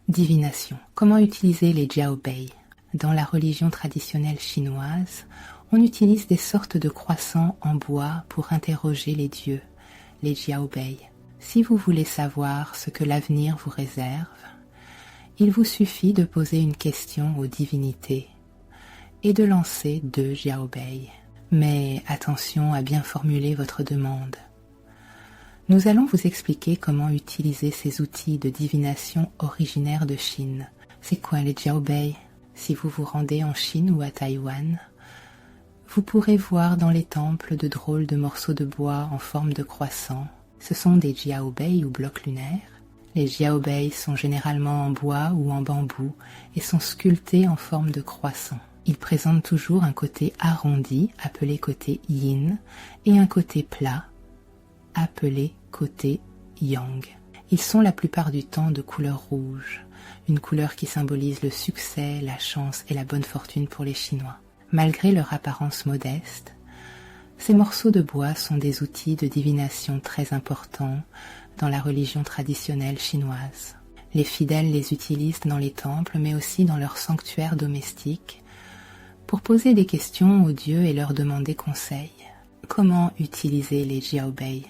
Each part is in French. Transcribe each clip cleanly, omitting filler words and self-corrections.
Divination. Comment utiliser les jiaobei? Dans la religion traditionnelle chinoise, on utilise des sortes de croissants en bois pour interroger les dieux, les jiaobei. Si vous voulez savoir ce que l'avenir vous réserve, il vous suffit de poser une question aux divinités et de lancer 2 jiaobei. Mais attention à bien formuler votre demande. Nous allons vous expliquer comment utiliser ces outils de divination originaires de Chine. C'est quoi les jiaobei? Si vous vous rendez en Chine ou à Taïwan, vous pourrez voir dans les temples de drôles de morceaux de bois en forme de croissant. Ce sont des jiaobei ou blocs lunaires. Les jiaobei sont généralement en bois ou en bambou et sont sculptés en forme de croissant. Ils présentent toujours un côté arrondi, appelé côté yin, et un côté plat, appelé côté yang. Ils sont la plupart du temps de couleur rouge, une couleur qui symbolise le succès, la chance et la bonne fortune pour les Chinois. Malgré leur apparence modeste, ces morceaux de bois sont des outils de divination très importants dans la religion traditionnelle chinoise. Les fidèles les utilisent dans les temples, mais aussi dans leurs sanctuaires domestiques, pour poser des questions aux dieux et leur demander conseil. Comment utiliser les jiaobei?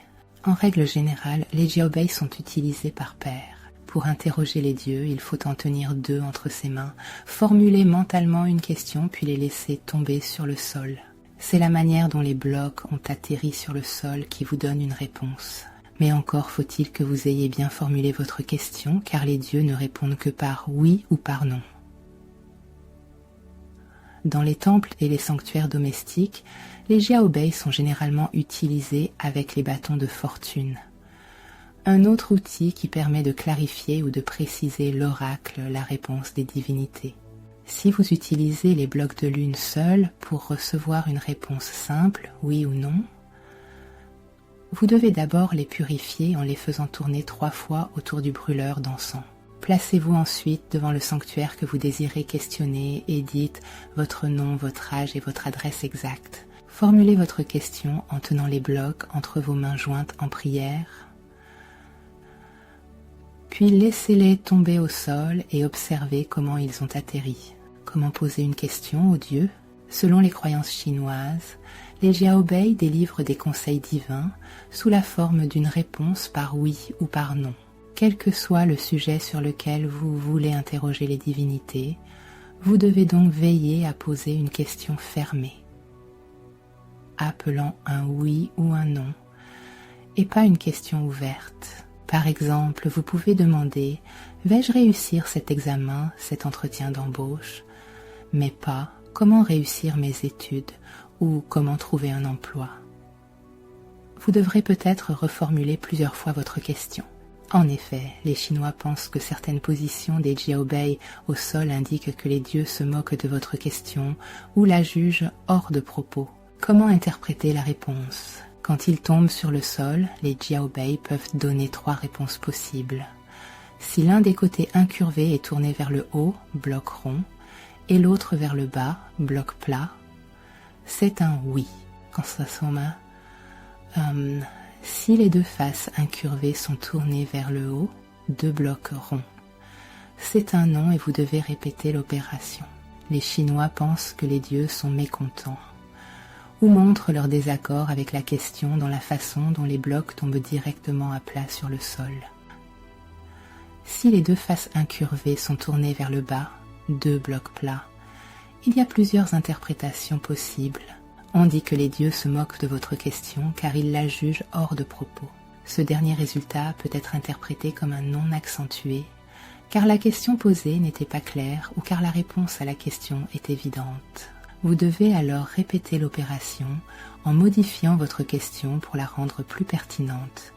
En règle générale, les jiaobei sont utilisés par paires. Pour interroger les dieux, il faut en tenir 2 entre ses mains, formuler mentalement une question puis les laisser tomber sur le sol. C'est la manière dont les blocs ont atterri sur le sol qui vous donne une réponse. Mais encore faut-il que vous ayez bien formulé votre question, car les dieux ne répondent que par oui ou par non. Dans les temples et les sanctuaires domestiques, les jiaobei sont généralement utilisés avec les bâtons de fortune. Un autre outil qui permet de clarifier ou de préciser l'oracle, la réponse des divinités. Si vous utilisez les blocs de lune seuls pour recevoir une réponse simple, oui ou non, vous devez d'abord les purifier en les faisant tourner 3 fois autour du brûleur d'encens. Placez-vous ensuite devant le sanctuaire que vous désirez questionner et dites votre nom, votre âge et votre adresse exacte. Formulez votre question en tenant les blocs entre vos mains jointes en prière, puis laissez-les tomber au sol et observez comment ils ont atterri. Comment poser une question aux dieux? Selon les croyances chinoises, les jiaobei délivrent des conseils divins sous la forme d'une réponse par oui ou par non. Quel que soit le sujet sur lequel vous voulez interroger les divinités, vous devez donc veiller à poser une question fermée, appelant un oui ou un non, et pas une question ouverte. Par exemple, vous pouvez demander « Vais-je réussir cet examen, cet entretien d'embauche ?» mais pas « Comment réussir mes études ?» ou « Comment trouver un emploi ?» Vous devrez peut-être reformuler plusieurs fois votre question. En effet, les Chinois pensent que certaines positions des jiaobei au sol indiquent que les dieux se moquent de votre question ou la jugent hors de propos. Comment interpréter la réponse? Quand ils tombent sur le sol, les jiaobei peuvent donner 3 réponses possibles. Si l'un des côtés incurvés est tourné vers le haut, bloc rond, et l'autre vers le bas, bloc plat, c'est un oui. Quand ça s'en si les 2 faces incurvées sont tournées vers le haut, 2 blocs ronds, c'est un non et vous devez répéter l'opération. Les Chinois pensent que les dieux sont mécontents ou montrent leur désaccord avec la question dans la façon dont les blocs tombent directement à plat sur le sol. Si les 2 faces incurvées sont tournées vers le bas, 2 blocs plats, il y a plusieurs interprétations possibles. On dit que les dieux se moquent de votre question car ils la jugent hors de propos. Ce dernier résultat peut être interprété comme un non accentué, car la question posée n'était pas claire ou car la réponse à la question est évidente. Vous devez alors répéter l'opération en modifiant votre question pour la rendre plus pertinente.